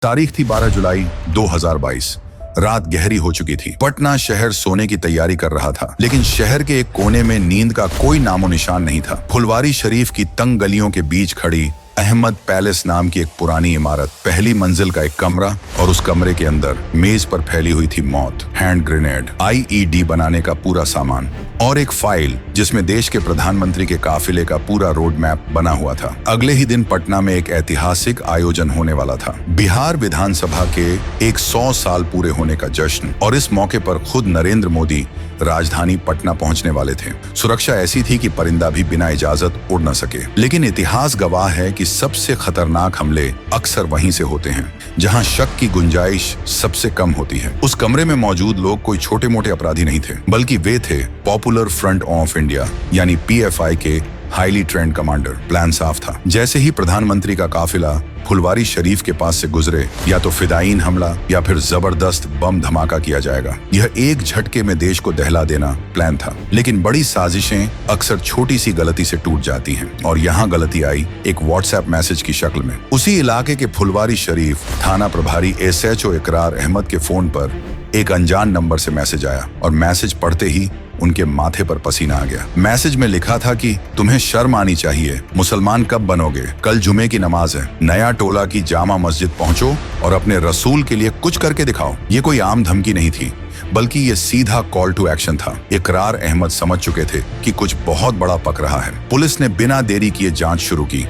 तारीख थी 12 जुलाई 2022। रात गहरी हो चुकी थी। पटना शहर सोने की तैयारी कर रहा था, लेकिन शहर के एक कोने में नींद का कोई नामो निशान नहीं था। फुलवारी शरीफ की तंग गलियों के बीच खड़ी अहमद पैलेस नाम की एक पुरानी इमारत, पहली मंजिल का एक कमरा और उस कमरे के अंदर मेज पर फैली हुई थी मौत, हैंड ग्रेनेड, आईईडी बनाने का पूरा सामान और एक फाइल जिसमें देश के प्रधानमंत्री के काफिले का पूरा रोड मैप बना हुआ था। अगले ही दिन पटना में एक ऐतिहासिक आयोजन होने वाला था, बिहार विधानसभा के 100 साल पूरे होने का जश्न, और इस मौके पर खुद नरेंद्र मोदी राजधानी पटना पहुंचने वाले थे। सुरक्षा ऐसी थी कि परिंदा भी बिना इजाजत उड़ न सके। लेकिन इतिहास गवाह है कि सबसे खतरनाक हमले अक्सर वहीं से होते हैं जहां शक की गुंजाइश सबसे कम होती है। उस कमरे में मौजूद लोग कोई छोटे मोटे अपराधी नहीं थे, बल्कि वे थे पॉपुलर फ्रंट ऑफ इंडिया यानी पीएफआई के हाईली ट्रेंड कमांडर। प्लान साफ था, जैसे ही प्रधानमंत्री का काफिला फुलवारी शरीफ के पास से गुजरे, या तो फिदायीन हमला या फिर जबरदस्त बम धमाका किया जाएगा। यह एक झटके में देश को दहला देना प्लान था। लेकिन बड़ी साजिशें अक्सर छोटी सी गलती से टूट जाती हैं, और यहाँ गलती आई एक व्हाट्सएप मैसेज की शक्ल में। उसी इलाके के फुलवारी शरीफ थाना प्रभारी एसएचओ इकरार अहमद के फोन पर एक अनजान नंबर से मैसेज आया, और मैसेज पढ़ते ही उनके माथे पर पसीना आ गया। मैसेज में लिखा था कि तुम्हें शर्म आनी चाहिए, मुसलमान कब बनोगे, कल जुमे की नमाज है, नया टोला की जामा मस्जिद पहुंचो और अपने रसूल के लिए कुछ करके दिखाओ। ये कोई आम धमकी नहीं थी, बल्कि ये सीधा कॉल टू एक्शन था। इकरार अहमद समझ चुके थे कि कुछ बहुत बड़ा पक रहा है। पुलिस ने बिना देरी किए जांच शुरू की।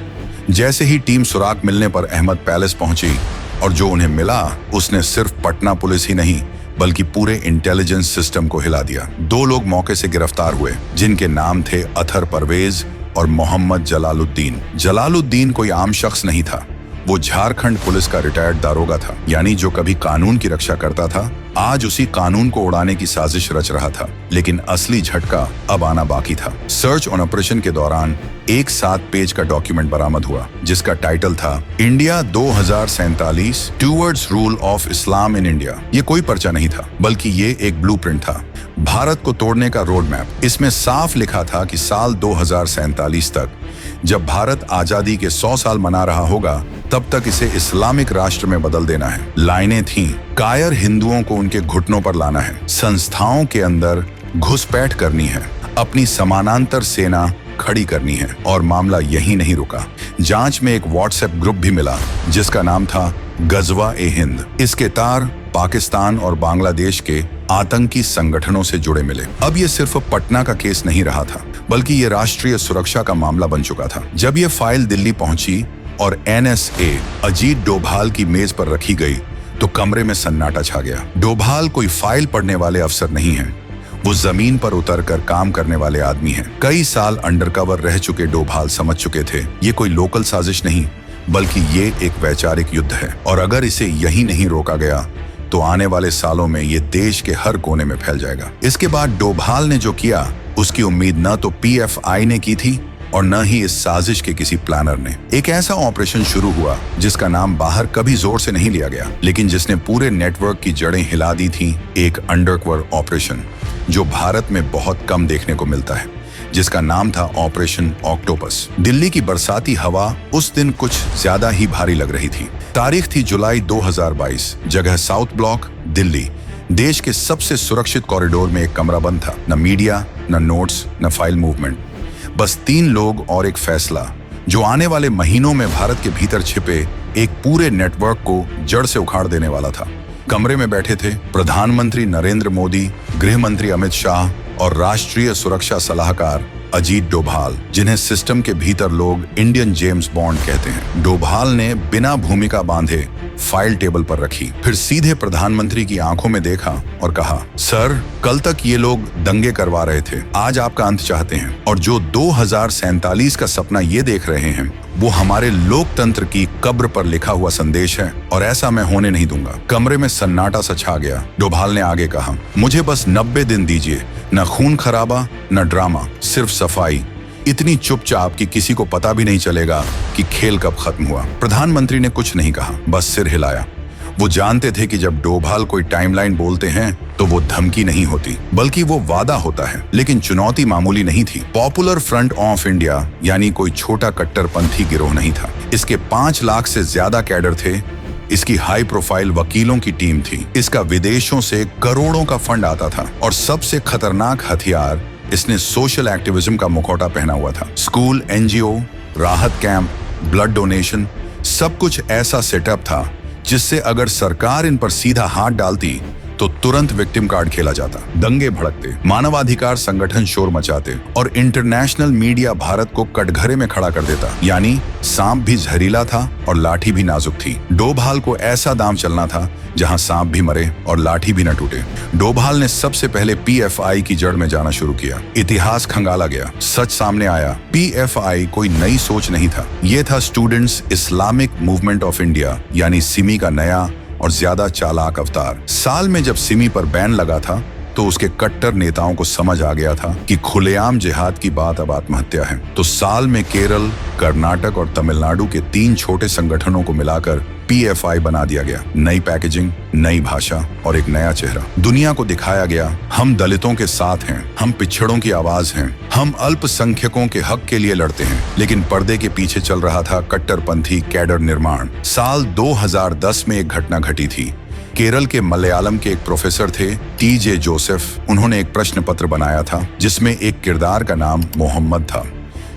जैसे ही टीम सुराग मिलने पर अहमद पैलेस पहुंची, और जो उन्हें मिला उसने सिर्फ पटना पुलिस ही नहीं बल्कि पूरे इंटेलिजेंस सिस्टम को हिला दिया। 2 लोग मौके से गिरफ्तार हुए, जिनके नाम थे अथर परवेज और मोहम्मद जलालुद्दीन। जलालुद्दीन कोई आम शख्स नहीं था, वो झारखंड पुलिस का रिटायर्ड दारोगा था, यानी जो कभी कानून की रक्षा करता था, आज उसी कानून को उड़ाने की साजिश रच रहा था। लेकिन असली झटका अब आना बाकी था। सर्च ऑन ऑपरेशन के दौरान एक 7 पेज का डॉक्यूमेंट बरामद हुआ, जिसका टाइटल था India 2047 towards rule of Islam in India. ये कोई पर्चा नहीं था, बल्कि ये एक ब्लूप्रिंट था, भारत को तोड़ने का रोड मैप। इसमें साफ लिखा था कि साल 2047 तक, जब भारत आजादी के 100 साल मना रहा होगा, तब तक इसे इस्लामिक राष्ट्र में बदल देना है। लाइनें थीं, कायर हिंदुओं को उनके घुटनों पर लाना है, संस्थाओं के अंदर घुसपैठ करनी है, अपनी समानांतर सेना खड़ी करनी है। और मामला यहीं नहीं रुका। जांच में एक व्हाट्सएप ग्रुप भी मिला, जिसका नाम था गजवा ए हिंद। इसके तार पाकिस्तान और बांग्लादेश के आतंकी संगठनों से जुड़े मिले। अब ये सिर्फ पटना का केस नहीं रहा था, बल्कि ये राष्ट्रीय सुरक्षा का मामला बन चुका था। जब ये फाइल दिल्ली पहुंची और एनएसए अजीत डोभाल की मेज पर रखी गई, तो कमरे में सन्नाटा छा गया। डोभाल कोई फाइल पढ़ने वाले अफसर नहीं है, वो जमीन पर उतरकर काम करने वाले आदमी हैं। कई साल अंडरकवर रह चुके डोभाल समझ चुके थे, ये कोई लोकल साजिश नहीं, बल्कि ये एक वैचारिक युद्ध है, और अगर इसे यही नहीं रोका गया तो आने वाले सालों में ये देश के हर कोने में फैल जाएगा। इसके बाद डोभाल ने जो किया, उसकी उम्मीद न तो पीएफआई ने की थी और न ही इस साजिश के किसी प्लानर ने। एक ऐसा ऑपरेशन शुरू हुआ जिसका नाम बाहर कभी जोर से नहीं लिया गया, लेकिन जिसने पूरे नेटवर्क की जड़ें हिला दी थी। एक अंडरकवर ऑपरेशन जो भारत में बहुत कम देखने को मिलता है, जिसका नाम था ऑपरेशन ऑक्टोपस। दिल्ली की बरसाती हवा उस दिन कुछ ज्यादा ही भारी लग रही थी। तारीख थी जुलाई 2022, जगह साउथ ब्लॉक, दिल्ली। देश के सबसे सुरक्षित कॉरिडोर में एक कमरा बंद था, न मीडिया, न नोट्स, न फाइल मूवमेंट, बस 3 लोग और एक फैसला, जो आने वाले महीनों में भारत के भीतर छिपे एक पूरे नेटवर्क को जड़ से उखाड़ देने वाला था। कमरे में बैठे थे प्रधानमंत्री नरेंद्र मोदी, गृह मंत्री अमित शाह और राष्ट्रीय सुरक्षा सलाहकार अजीत डोभाल, जिन्हें सिस्टम के भीतर लोग इंडियन जेम्स बॉन्ड कहते हैं। डोभाल ने बिना भूमिका बांधे फाइल टेबल पर रखी, फिर सीधे प्रधानमंत्री की आंखों में देखा और कहा, सर, कल तक ये लोग दंगे करवा रहे थे, आज आपका अंत चाहते हैं, और जो 2047 का सपना ये देख रहे हैं, वो हमारे लोकतंत्र की कब्र पर लिखा हुआ संदेश है, और ऐसा मैं होने नहीं दूंगा। कमरे में सन्नाटा सा छा गया। डोभाल ने आगे कहा, मुझे बस 90 दिन दीजिए, न खून खराबा न ड्रामा, सिर्फ सफाई। इतनी चुपचाप कि किसी को पता भी नहीं चलेगा कि खेल कब खत्म हुआ। प्रधानमंत्री ने कुछ नहीं कहा, बस सिर हिलाया। वो जानते थे कि जब डोभाल कोई टाइमलाइन बोलते हैं तो वो धमकी नहीं होती, बल्कि वो वादा होता है। लेकिन चुनौती मामूली नहीं थी। पॉपुलर फ्रंट ऑफ इंडिया यानी कोई छोटा कट्टरपंथी गिरोह नहीं था। इसके 5 लाख से ज्यादा कैडर थे। इसकी हाई प्रोफाइल वकीलों की टीम थी। इसका विदेशों से करोड़ों का फंड आता था और सबसे खतरनाक हथियार, इसने सोशल एक्टिविज्म का मुखौटा पहना हुआ था। स्कूल, एनजीओ, राहत कैंप, ब्लड डोनेशन, सब कुछ ऐसा सेटअप था जिससे अगर सरकार इन पर सीधा हाथ डालती तो तुरंत विक्टिम कार्ड खेला जाता। दंगे भड़कते, मानवाधिकार संगठन शोर मचाते और इंटरनेशनल मीडिया भारत को कटघरे में खड़ा कर देता। यानी सांप भी जहरीला था और लाठी भी नाजुक थी। डोभाल को ऐसा दांव चलना था जहां सांप भी मरे और लाठी भी न टूटे। डोभाल ने सबसे पहले पीएफआई की जड़ में जाना शुरू किया। इतिहास खंगाला गया, सच सामने आया। पीएफआई कोई नई सोच नहीं था, ये था students Islamic movement of India यानी सिमी का नया और ज्यादा चालाक अवतार। साल में जब सिमी पर बैन लगा था तो उसके कट्टर नेताओं को समझ आ गया था कि खुलेआम जिहाद की बात अब आत्महत्या है। तो साल में केरल, कर्नाटक और तमिलनाडु के 3 छोटे संगठनों को मिलाकर पीएफआई बना दिया गया। नई पैकेजिंग, नई भाषा और एक नया चेहरा। दुनिया को दिखाया गया, हम दलितों के साथ हैं, हम पिछड़ों की आवाज हैं, हम अल्पसंख्यकों के हक के लिए लड़ते हैं। लेकिन पर्दे के पीछे चल रहा था कट्टरपंथी कैडर निर्माण। साल 2010 में एक घटना घटी थी। केरल के मलयालम के एक प्रोफेसर थे, टीजे जोसेफ। उन्होंने एक प्रश्न पत्र बनाया था जिसमें एक किरदार का नाम मोहम्मद था,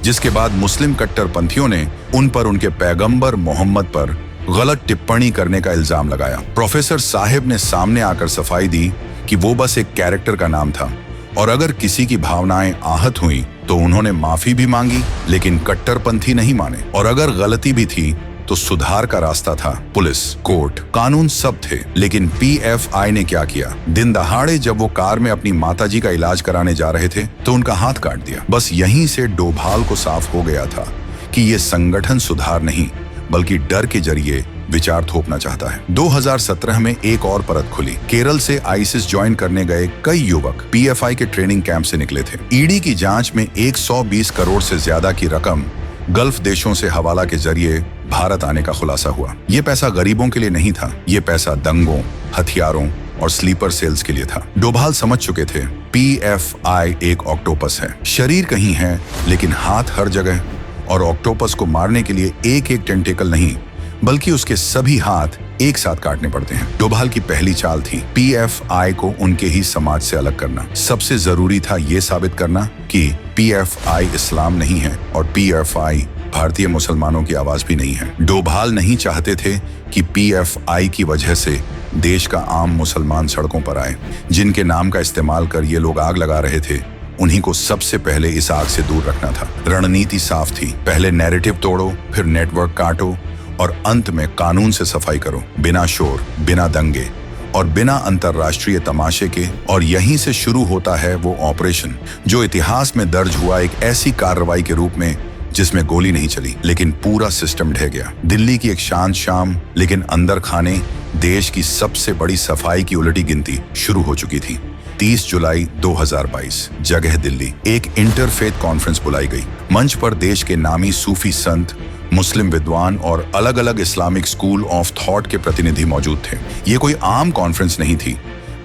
जिसके बाद मुस्लिम कट्टरपंथियों ने उन पर उनके पैगंबर मोहम्मद पर गलत टिप्पणी करने का इल्जाम लगाया। प्रोफेसर साहिब ने सामने आकर सफाई दी कि वो बस एक कैरेक्टर का नाम था और अगर किसी की भावनाएं आहत हुई तो उन्होंने माफी भी मांगी, लेकिन कट्टरपंथी नहीं माने। और अगर गलती भी थी तो सुधार का रास्ता था। पुलिस, कोर्ट, कानून सब थे, लेकिन पीएफआई ने क्या किया? दिन दहाड़े जब वो कार में अपनी माताजी का इलाज कराने जा रहे थे तो उनका हाथ काट दिया। बस यहीं से डोभाल को साफ हो गया था कि ये संगठन सुधार नहीं बल्कि डर के जरिए विचार थोपना चाहता है। 2017 में एक और परत खुली। केरल से आईसिस ज्वाइन करने गए कई युवक पीएफआई के ट्रेनिंग कैंप से निकले थे। ईडी की जांच में 120 करोड़ से ज्यादा की रकम गल्फ देशों से हवाला के जरिए भारत आने का खुलासा हुआ। ये पैसा गरीबों के लिए नहीं था, ये पैसा दंगों, हथियारों और स्लीपर सेल्स के लिए था। डोभाल समझ चुके थे, पीएफआई एक ऑक्टोपस है। शरीर कहीं है लेकिन हाथ हर जगह, और ऑक्टोपस को मारने के लिए एक एक टेंटेकल नहीं बल्कि उसके सभी हाथ एक साथ काटने पड़ते हैं। डोभाल की पहली चाल थी पीएफआई को उनके ही समाज से अलग करना। सबसे जरूरी था ये साबित करना कि पीएफआई इस्लाम नहीं है और पीएफआई भारतीय मुसलमानों की आवाज भी नहीं है। डोभाल नहीं चाहते थे कि पीएफआई की वजह से देश का आम मुसलमान सड़कों पर आए। जिनके नाम का इस्तेमाल कर ये लोग आग लगा रहे थे, उन्हीं को सबसे पहले इस आग से दूर रखना था। रणनीति साफ थी, पहले नैरेटिव तोड़ो, फिर नेटवर्क काटो और अंत में कानून से सफाई करो, बिना शोर, बिना दंगे और बिना अंतरराष्ट्रीय तमाशे के। और यहीं से शुरू होता है वो ऑपरेशन जो इतिहास में दर्ज हुआ एक ऐसी कार्रवाई के रूप में जिसमें गोली नहीं चली लेकिन पूरा सिस्टम ढह गया। दिल्ली की एक शांत शाम, लेकिन अंदर खाने देश की सबसे बड़ी सफाई की उलटी गिनती शुरू हो चुकी थी। 30 जुलाई 2022, जगह दिल्ली। एक इंटरफेथ कॉन्फ्रेंस बुलाई गई। मंच पर देश के नामी सूफी संत, मुस्लिम विद्वान और अलग अलग इस्लामिक स्कूल ऑफ थॉट के प्रतिनिधि मौजूद थे। ये कोई आम कॉन्फ्रेंस नहीं थी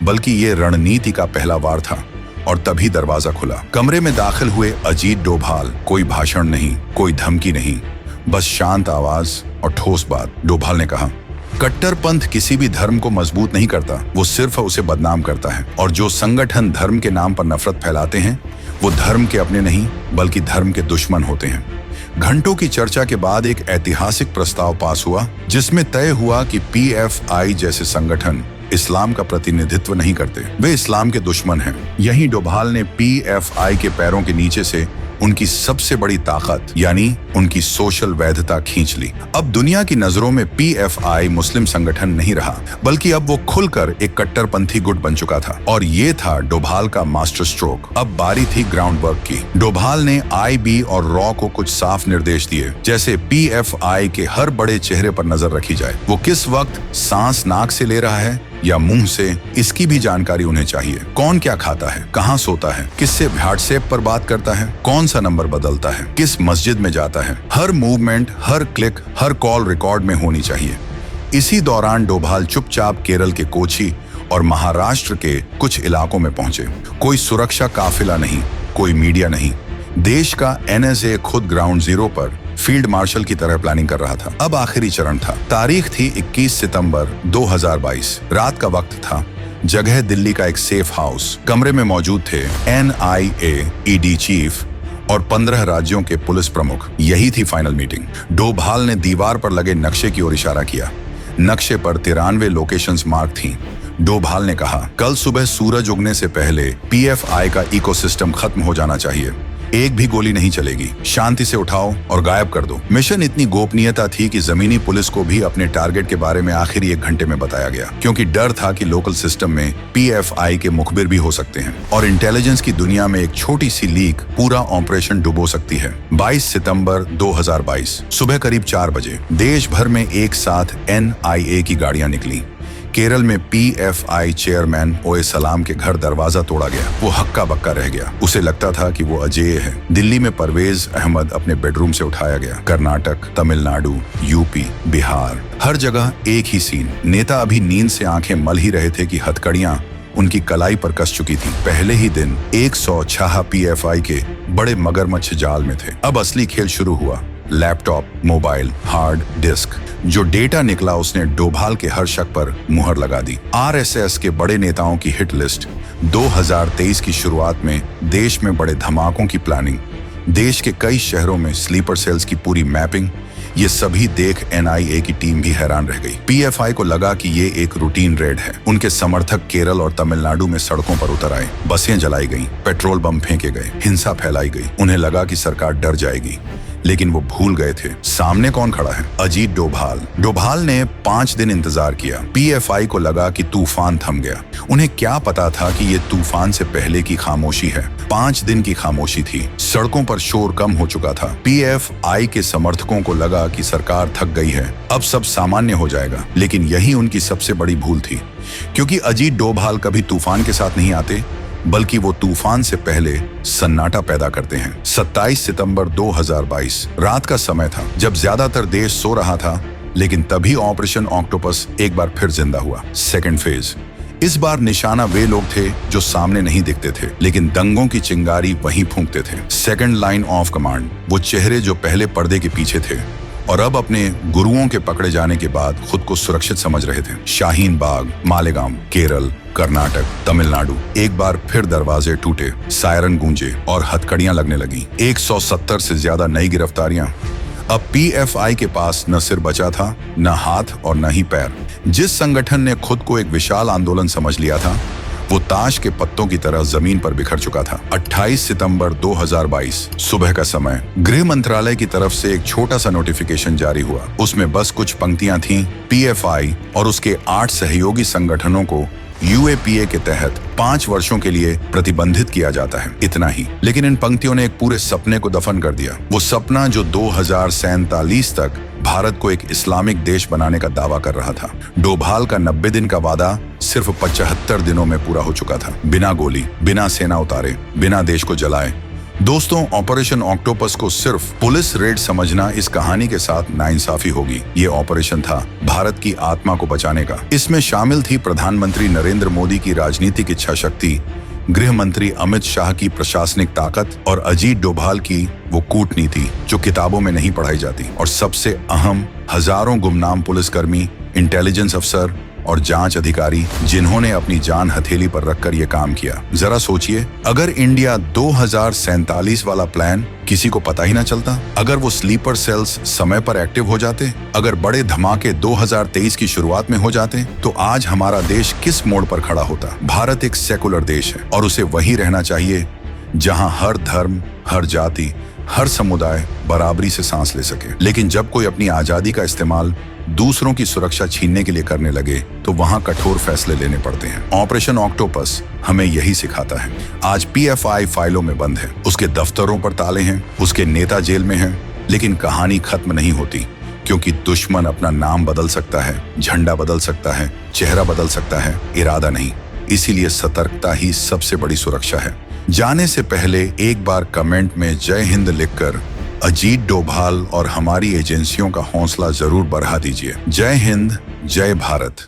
बल्कि ये रणनीति का पहला वार था। और तभी दरवाजा खुला। कमरे में दाखिल हुए अजीत डोभाल। कोई भाषण नहीं, कोई धमकी नहीं, बस शांत आवाज और ठोस बात। डोभाल ने कहा, कट्टरपंथ किसी भी धर्म को मजबूत नहीं करता, वो सिर्फ उसे बदनाम करता है। और जो संगठन धर्म के नाम पर नफरत फैलाते हैं वो धर्म के अपने नहीं बल्कि धर्म के दुश्मन होते हैं। घंटों की चर्चा के बाद एक ऐतिहासिक प्रस्ताव पास हुआ जिसमें तय हुआ कि पीएफआई जैसे संगठन इस्लाम का प्रतिनिधित्व नहीं करते, वे इस्लाम के दुश्मन हैं। यहीं डोभाल ने पीएफआई के पैरों के नीचे से उनकी सबसे बड़ी ताकत यानी उनकी सोशल वैधता खींच ली। अब दुनिया की नजरों में पीएफआई मुस्लिम संगठन नहीं रहा बल्कि अब वो खुलकर एक कट्टरपंथी गुट बन चुका था। और ये था डोभाल का मास्टर स्ट्रोक। अब बारी थी ग्राउंड वर्क की। डोभाल ने आईबी और रॉ को कुछ साफ निर्देश दिए, जैसे पीएफआई के हर बड़े चेहरे पर नजर रखी जाए। वो किस वक्त सांस नाक से ले रहा है या मुंह से, इसकी भी जानकारी उन्हें चाहिए। कौन क्या खाता है, कहाँ सोता है, किससे व्हाट्सएप पर बात करता है, कौन सा नंबर बदलता है, किस मस्जिद में जाता है। हर मूवमेंट, हर क्लिक, हर कॉल रिकॉर्ड में होनी चाहिए। इसी दौरान डोभाल चुपचाप केरल के कोची और महाराष्ट्र के कुछ इलाकों में पहुंचे। कोई सुरक्षा काफिला नहीं, कोई मीडिया नहीं। देश का एनएसए खुद ग्राउंड जीरो पर फील्ड मार्शल की तरह प्लानिंग कर रहा था। अब आखिरी चरण था। तारीख थी 21 सितंबर 2022। रात का वक्त था। जगह दिल्ली का एक सेफ हाउस। कमरे में मौजूद थे NIA ED चीफ और 15 राज्यों के पुलिस प्रमुख। यही थी फाइनल मीटिंग। डोभाल ने दीवार पर लगे नक्शे की ओर इशारा किया। नक्शे पर 93 लोकेशंस मार्क थीं। डोभाल ने कहा, कल सुबह सूरज उगने से पहले PFI का इकोसिस्टम खत्म हो जाना चाहिए। एक भी गोली नहीं चलेगी। शांति से उठाओ और गायब कर दो। मिशन इतनी गोपनीयता थी कि जमीनी पुलिस को भी अपने टारगेट के बारे में आखिरी 1 घंटे में बताया गया, क्योंकि डर था कि लोकल सिस्टम में PFI के मुखबिर भी हो सकते हैं और इंटेलिजेंस की दुनिया में एक छोटी सी लीक पूरा ऑपरेशन डुबो सकती है। 22 सितंबर 2022 सुबह करीब 4 बजे देश भर में एक साथ NIA की गाड़ियां निकली। केरल में PFI चेयरमैन ओए सलाम के घर दरवाजा तोड़ा गया। वो हक्का बक्का रह गया। उसे लगता था कि वो अजेय है। दिल्ली में परवेज अहमद अपने बेडरूम से उठाया गया। कर्नाटक, तमिलनाडु, UP, बिहार, हर जगह एक ही सीन। नेता अभी नींद से आंखें मल ही रहे थे कि हथकड़ियां उनकी कलाई पर कस चुकी थी। पहले ही दिन 100 छाहा PFI के बड़े मगरमच्छ जाल में थे। अब असली खेल शुरू हुआ। लैपटॉप, मोबाइल, हार्ड डिस्क, जो डेटा निकला उसने डोभाल के हर शक पर मुहर लगा दी। RSS के बड़े नेताओं की हिट लिस्ट, 2023 की शुरुआत में देश में बड़े धमाकों की प्लानिंग, देश के कई शहरों में स्लीपर सेल्स की पूरी मैपिंग, ये सभी देख NIA की टीम भी हैरान रह गई। PFI को लगा कि ये एक रूटीन रेड है। उनके समर्थक केरल और तमिलनाडु में सड़कों पर उतर आए। बसें जलाई गईं, पेट्रोल बम फेंके गए, हिंसा फैलाई गई। उन्हें लगा कि सरकार डर जाएगी, लेकिन वो भूल गए थे सामने कौन खड़ा है। अजीत डोभाल। डोभाल ने 5 दिन इंतजार किया। PFI को लगा कि तूफान थम गया। उन्हें क्या पता था कि ये तूफान से पहले की खामोशी है। 5 दिन की खामोशी थी। सड़कों पर शोर कम हो चुका था। PFI के समर्थकों को लगा कि सरकार थक गई है, अब सब सामान्य हो जाएगा। लेकिन यही उनकी सबसे बड़ी भूल थी, क्योंकि अजीत डोभाल कभी तूफान के साथ नहीं आते, बल्कि वो तूफान से पहले सन्नाटा पैदा करते हैं। 27 सितंबर 2022 रात का समय था, जब ज्यादातर देश सो रहा था, लेकिन तभी ऑपरेशन ऑक्टोपस एक बार फिर जिंदा हुआ। Second phase. इस बार निशाना वे लोग थे जो सामने नहीं दिखते थे, लेकिन दंगों की चिंगारी वहीं फूंकते थे। सेकंड लाइन ऑफ कमांड, वो चेहरे जो पहले पर्दे के पीछे थे और अब अपने गुरुओं के पकड़े जाने के बाद खुद को सुरक्षित समझ रहे थे। शाहीन बाग, मालेगांव, केरल, कर्नाटक, तमिलनाडु, एक बार फिर दरवाजे टूटे, सायरन गूंजे और हथकड़ियां लगने लगी। 170 से ज्यादा नई गिरफ्तारियां। अब PFI के पास न सिर बचा था, न हाथ और न ही पैर। जिस संगठन ने खुद को एक विशाल आंदोलन समझ लिया था, वो ताश के पत्तों की तरह जमीन पर बिखर चुका था। 28 सितंबर 2022 सुबह का समय। गृह मंत्रालय की तरफ से एक छोटा सा नोटिफिकेशन जारी हुआ। उसमें बस कुछ पंक्तियां थीं। PFI और उसके 8 सहयोगी संगठनों को UAPA के तहत 5 वर्षों के लिए प्रतिबंधित किया जाता है। इतना ही। लेकिन इन पंक्तियों ने एक पूरे सपने को दफन कर दिया। वो सपना जो 2047 तक भारत को एक इस्लामिक देश बनाने का दावा कर रहा था। डोभाल का 90 दिन का वादा सिर्फ 75 दिनों में पूरा हो चुका था। बिना गोली, बिना सेना उतारे, बिना देश को जलाए। दोस्तों, ऑपरेशन ऑक्टोपस को सिर्फ पुलिस रेड समझना इस कहानी के साथ नाइंसाफी होगी। ये ऑपरेशन था भारत की आत्मा को बचाने का। इसमें शामिल थी प्रधानमंत्री नरेंद्र मोदी की राजनीतिक इच्छा शक्ति, गृह मंत्री अमित शाह की प्रशासनिक ताकत और अजीत डोभाल की वो कूटनीति जो किताबों में नहीं पढ़ाई जाती। और सबसे अहम, हजारों गुमनाम पुलिसकर्मी, इंटेलिजेंस अफसर और जांच अधिकारी जिन्होंने अपनी जान हथेली पर रखकर ये काम किया। जरा सोचिए, अगर इंडिया 2047 वाला प्लान किसी को पता ही ना चलता, अगर वो स्लीपर सेल्स समय पर एक्टिव हो जाते, अगर बड़े धमाके 2023 की शुरुआत में हो जाते, तो आज हमारा देश किस मोड़ पर खड़ा होता। भारत एक सेकुलर देश है और उसे वही रहना चाहिए जहां हर धर्म, हर जाति, हर समुदाय बराबरी से सांस ले सके। लेकिन जब कोई अपनी आजादी का इस्तेमाल दूसरों की सुरक्षा छीनने के लिए करने लगे, तो वहां कठोर फैसले लेने पड़ते हैं। ऑपरेशन ऑक्टोपस हमें यही सिखाता है। आज PFI फाइलों में बंद है, उसके दफ्तरों पर ताले हैं, उसके नेता जेल में हैं, लेकिन कहानी खत्म नहीं होती, क्योंकि दुश्मन अपना नाम बदल सकता है, झंडा बदल सकता है, चेहरा बदल सकता है, इरादा नहीं। इसीलिए सतर्कता ही सबसे बड़ी सुरक्षा है। जाने से पहले एक बार कमेंट में जय हिंद लिखकर अजीत डोभाल और हमारी एजेंसियों का हौसला जरूर बढ़ा दीजिए। जय हिंद, जय भारत।